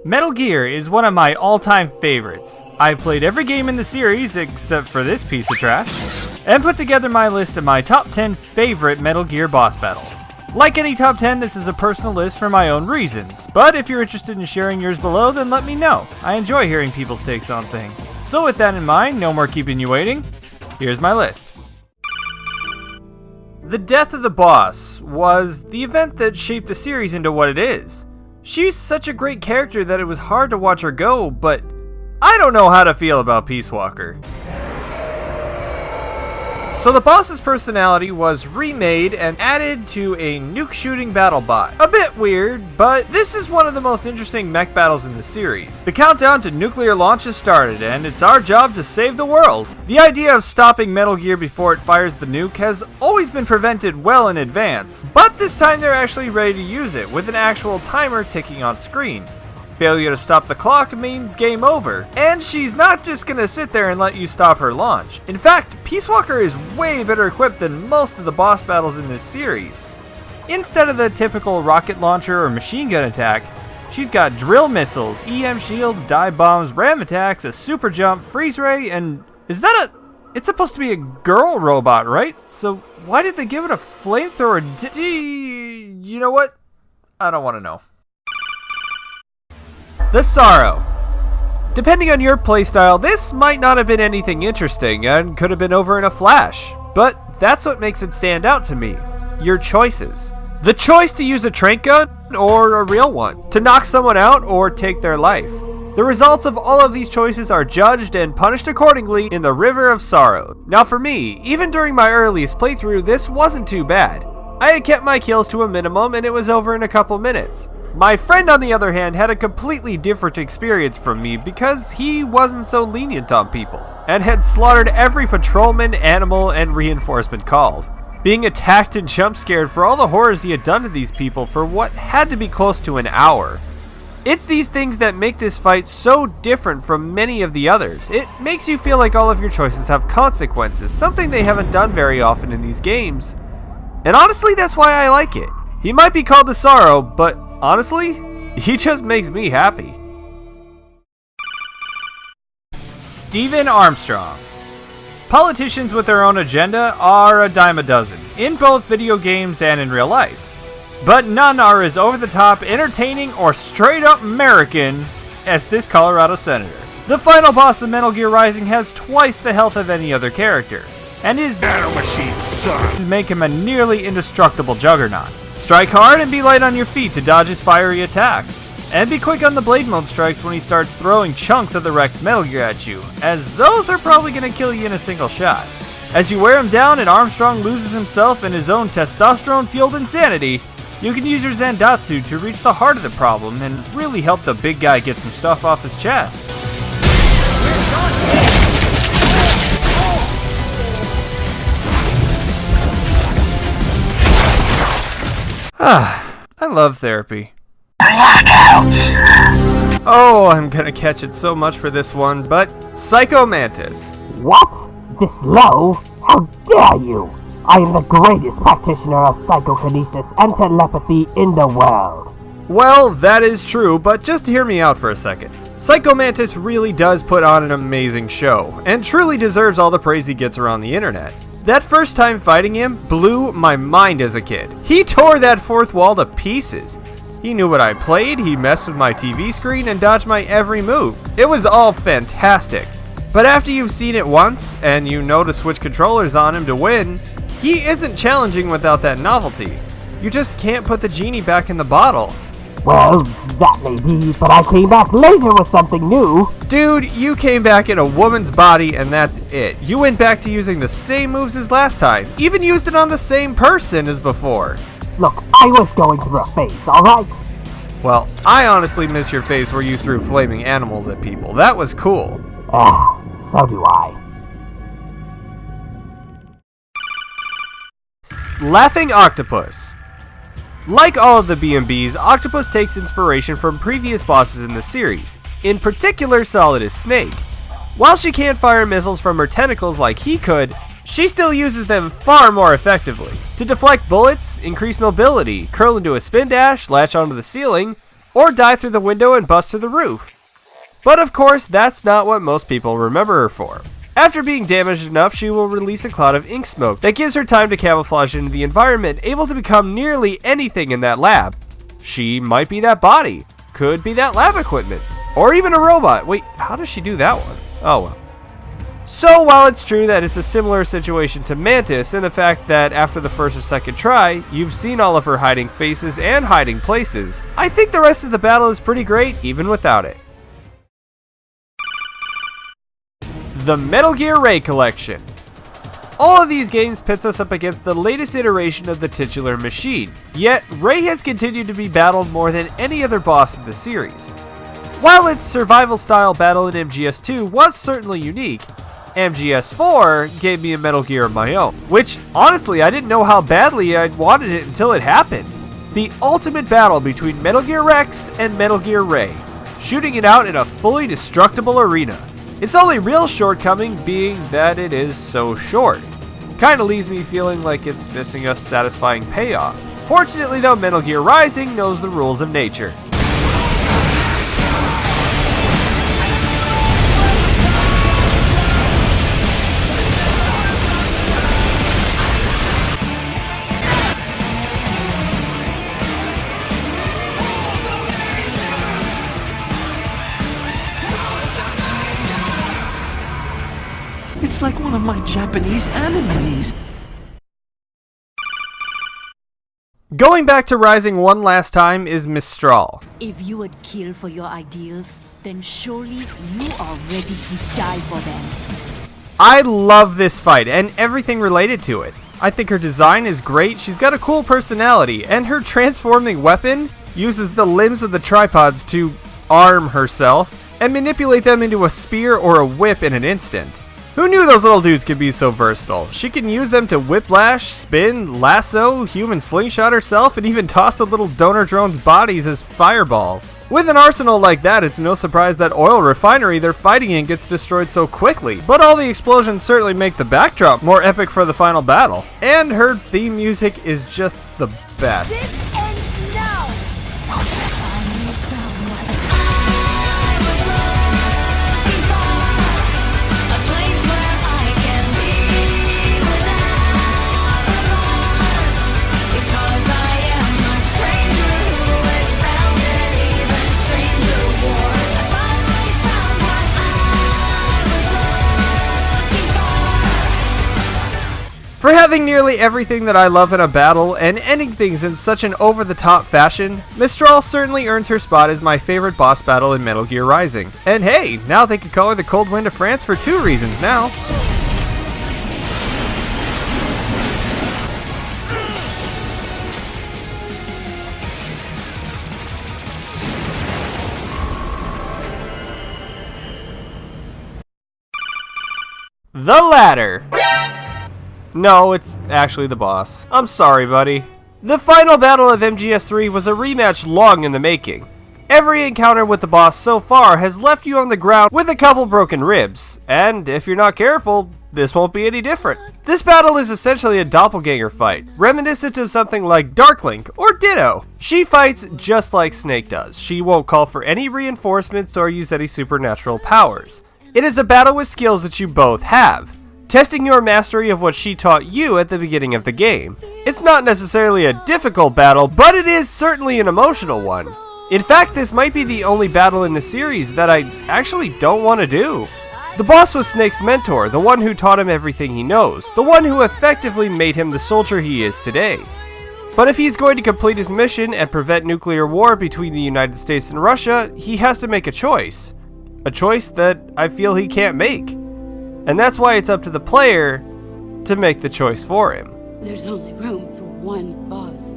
Metal Gear is one of my all-time favorites. I've played every game in the series except for this piece of trash, and put together my list of my top 10 favorite Metal Gear boss battles. Like any top 10, this is a personal list for my own reasons, but if you're interested in sharing yours below, then let me know. I enjoy hearing people's takes on things. So with that in mind, no more keeping you waiting, here's my list. The death of the boss was the event that shaped the series into what it is. She's such a great character that it was hard to watch her go, but I don't know how to feel about Peace Walker. So the boss's personality was remade and added to a nuke shooting battle bot. A bit weird, but this is one of the most interesting mech battles in the series. The countdown to nuclear launch has started, and it's our job to save the world. The idea of stopping Metal Gear before it fires the nuke has always been prevented well in advance, but this time they're actually ready to use it, with an actual timer ticking on screen. Failure to stop the clock means game over, and she's not just gonna sit there and let you stop her launch. In fact, Peace Walker is way better equipped than most of the boss battles in this series. Instead of the typical rocket launcher or machine gun attack, she's got drill missiles, EM shields, dive bombs, ram attacks, a super jump, freeze ray, and it's supposed to be a girl robot, right? So why did they give it a flamethrower? You know what? I don't want to know. The Sorrow. Depending on your playstyle, this might not have been anything interesting and could have been over in a flash, but that's what makes it stand out to me. Your choices. The choice to use a tranq gun or a real one, to knock someone out or take their life. The results of all of these choices are judged and punished accordingly in the River of Sorrow. Now for me, even during my earliest playthrough, this wasn't too bad. I had kept my kills to a minimum and it was over in a couple minutes. My friend, on the other hand, had a completely different experience from me because he wasn't so lenient on people, and had slaughtered every patrolman, animal, and reinforcement called. Being attacked and jump scared for all the horrors he had done to these people for what had to be close to an hour. It's these things that make this fight so different from many of the others. It makes you feel like all of your choices have consequences, something they haven't done very often in these games. And honestly, that's why I like it. He might be called the Sorrow, but honestly, he just makes me happy. Stephen Armstrong. Politicians with their own agenda are a dime a dozen, in both video games and in real life. But none are as over-the-top, entertaining, or straight-up American as this Colorado senator. The final boss of Metal Gear Rising has twice the health of any other character, and his nanomachine son make him a nearly indestructible juggernaut. Strike hard and be light on your feet to dodge his fiery attacks. And be quick on the blade mode strikes when he starts throwing chunks of the wrecked Metal Gear at you, as those are probably going to kill you in a single shot. As you wear him down and Armstrong loses himself in his own testosterone-fueled insanity, you can use your Zandatsu to reach the heart of the problem and really help the big guy get some stuff off his chest. I love therapy. Oh, I'm gonna catch it so much for this one, but Psycho Mantis. What? This low? How dare you! I am the greatest practitioner of psychokinesis and telepathy in the world. Well, that is true, but just hear me out for a second. Psycho Mantis really does put on an amazing show, and truly deserves all the praise he gets around the internet. That first time fighting him blew my mind as a kid. He tore that fourth wall to pieces. He knew what I played, he messed with my TV screen, and dodged my every move. It was all fantastic. But after you've seen it once, and you know to switch controllers on him to win, he isn't challenging without that novelty. You just can't put the genie back in the bottle. Well, that may be, but I came back later with something new. Dude, you came back in a woman's body and that's it. You went back to using the same moves as last time. Even used it on the same person as before. Look, I was going through a phase, alright? Well, I honestly miss your phase where you threw flaming animals at people. That was cool. So do I. Laughing Octopus. Like all of the B&Bs, Octopus takes inspiration from previous bosses in the series, in particular Solidus Snake. While she can't fire missiles from her tentacles like he could, she still uses them far more effectively. To deflect bullets, increase mobility, curl into a spin dash, latch onto the ceiling, or die through the window and bust through the roof. But of course, that's not what most people remember her for. After being damaged enough, she will release a cloud of ink smoke that gives her time to camouflage into the environment, able to become nearly anything in that lab. She might be that body, could be that lab equipment, or even a robot. Wait, how does she do that one? Oh well. So while it's true that it's a similar situation to Mantis in the fact that after the first or second try, you've seen all of her hiding faces and hiding places, I think the rest of the battle is pretty great even without it. The Metal Gear Ray Collection. All of these games pits us up against the latest iteration of the titular machine, yet Ray has continued to be battled more than any other boss in the series. While its survival style battle in MGS2 was certainly unique, MGS4 gave me a Metal Gear of my own, which honestly I didn't know how badly I'd wanted it until it happened. The ultimate battle between Metal Gear Rex and Metal Gear Ray, shooting it out in a fully destructible arena. Its only real shortcoming being that it is so short. Kinda leaves me feeling like it's missing a satisfying payoff. Fortunately though, Metal Gear Rising knows the rules of nature. It's like one of my Japanese animes. Going back to Rising one last time is Mistral. If you would kill for your ideals, then surely you are ready to die for them. I love this fight and everything related to it. I think her design is great, she's got a cool personality, and her transforming weapon uses the limbs of the tripods to arm herself and manipulate them into a spear or a whip in an instant. Who knew those little dudes could be so versatile? She can use them to whiplash, spin, lasso, human slingshot herself, and even toss the little donor drones' bodies as fireballs. With an arsenal like that, it's no surprise that oil refinery they're fighting in gets destroyed so quickly. But all the explosions certainly make the backdrop more epic for the final battle. And her theme music is just the best. This ends now! For having nearly everything that I love in a battle and ending things in such an over-the-top fashion, Mistral certainly earns her spot as my favorite boss battle in Metal Gear Rising. And hey, now they can call her the Cold Wind of France for 2 reasons now. The Ladder. No, it's actually the boss. I'm sorry, buddy. The final battle of MGS3 was a rematch long in the making. Every encounter with the boss so far has left you on the ground with a couple broken ribs, and if you're not careful, this won't be any different. This battle is essentially a doppelganger fight, reminiscent of something like Darklink or Ditto. She fights just like Snake does. She won't call for any reinforcements or use any supernatural powers. It is a battle with skills that you both have, testing your mastery of what she taught you at the beginning of the game. It's not necessarily a difficult battle, but it is certainly an emotional one. In fact, this might be the only battle in the series that I actually don't want to do. The boss was Snake's mentor, the one who taught him everything he knows, the one who effectively made him the soldier he is today. But if he's going to complete his mission and prevent nuclear war between the United States and Russia, he has to make a choice. A choice that I feel he can't make. And that's why it's up to the player to make the choice for him. There's only room for one boss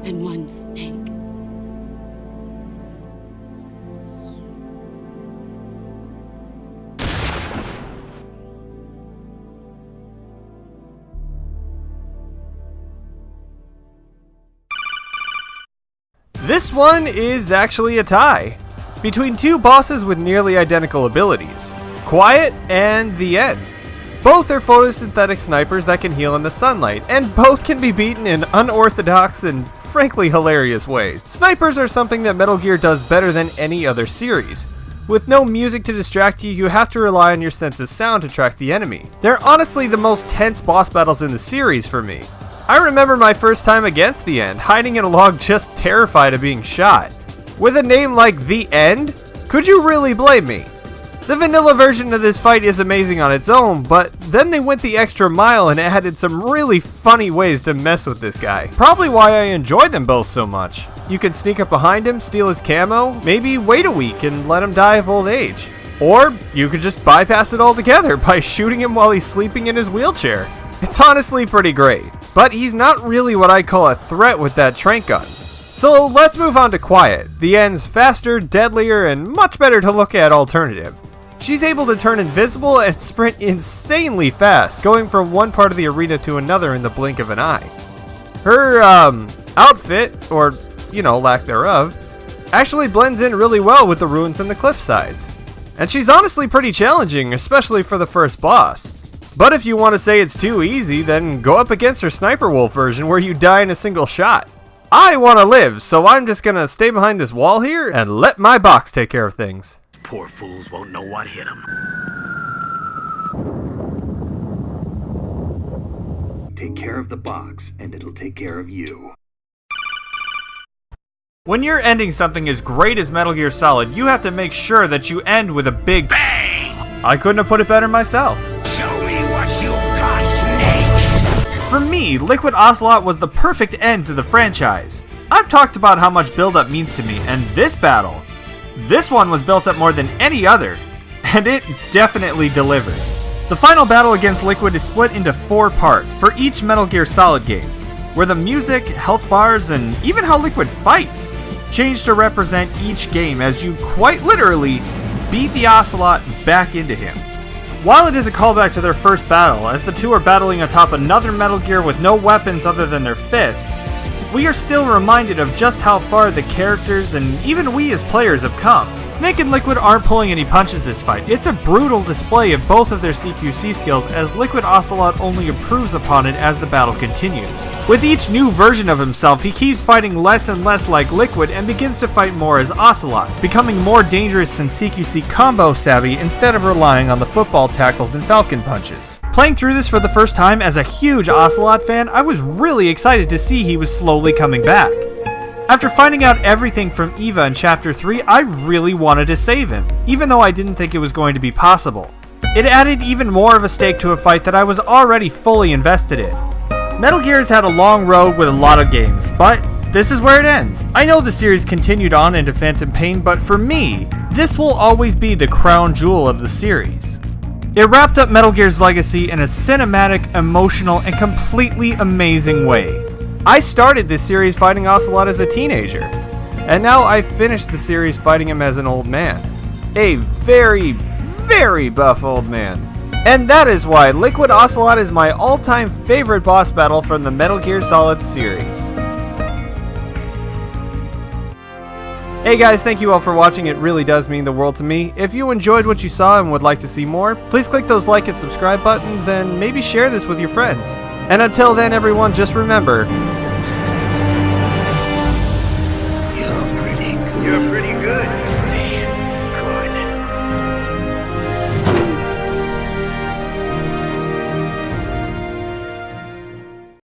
and one snake. This one is actually a tie between 2 bosses with nearly identical abilities. Quiet and The End. Both are photosynthetic snipers that can heal in the sunlight, and both can be beaten in unorthodox and frankly hilarious ways. Snipers are something that Metal Gear does better than any other series. With no music to distract you, you have to rely on your sense of sound to track the enemy. They're honestly the most tense boss battles in the series for me. I remember my first time against the End, hiding in a log just terrified of being shot. With a name like The End, could you really blame me? The vanilla version of this fight is amazing on its own, but then they went the extra mile and added some really funny ways to mess with this guy. Probably why I enjoy them both so much. You could sneak up behind him, steal his camo, maybe wait a week and let him die of old age. Or you could just bypass it altogether by shooting him while he's sleeping in his wheelchair. It's honestly pretty great, but he's not really what I call a threat with that tranq gun. So let's move on to Quiet, the End's faster, deadlier, and much better to look at alternative. She's able to turn invisible and sprint insanely fast, going from one part of the arena to another in the blink of an eye. Her, outfit, or, lack thereof, actually blends in really well with the ruins and the cliff sides. And she's honestly pretty challenging, especially for the first boss. But if you want to say it's too easy, then go up against her Sniper Wolf version where you die in a single shot. I want to live, so I'm just gonna stay behind this wall here and let my box take care of things. Poor fools won't know what hit them. Take care of the box, and it'll take care of you. When you're ending something as great as Metal Gear Solid, you have to make sure that you end with a big BANG! I couldn't have put it better myself. Show me what you've got, Snake! For me, Liquid Ocelot was the perfect end to the franchise. I've talked about how much build-up means to me, and this one was built up more than any other, and it definitely delivered. The final battle against Liquid is split into 4 parts for each Metal Gear Solid game, where the music, health bars, and even how Liquid fights change to represent each game as you quite literally beat the Ocelot back into him. While it is a callback to their first battle, as the two are battling atop another Metal Gear with no weapons other than their fists, we are still reminded of just how far the characters and even we as players have come. Snake and Liquid aren't pulling any punches this fight. It's a brutal display of both of their CQC skills, as Liquid Ocelot only improves upon it as the battle continues. With each new version of himself, he keeps fighting less and less like Liquid and begins to fight more as Ocelot, becoming more dangerous and CQC combo savvy instead of relying on the football tackles and falcon punches. Playing through this for the first time as a huge Ocelot fan, I was really excited to see he was slowly coming back. After finding out everything from Eva in Chapter 3, I really wanted to save him, even though I didn't think it was going to be possible. It added even more of a stake to a fight that I was already fully invested in. Metal Gear has had a long road with a lot of games, but this is where it ends. I know the series continued on into Phantom Pain, but for me, this will always be the crown jewel of the series. It wrapped up Metal Gear's legacy in a cinematic, emotional, and completely amazing way. I started this series fighting Ocelot as a teenager, and now I've finished the series fighting him as an old man. A very, very buff old man. And that is why Liquid Ocelot is my all-time favorite boss battle from the Metal Gear Solid series. Hey guys, thank you all for watching. It really does mean the world to me. If you enjoyed what you saw and would like to see more, please click those like and subscribe buttons and maybe share this with your friends. And until then, everyone, just remember... You're pretty good.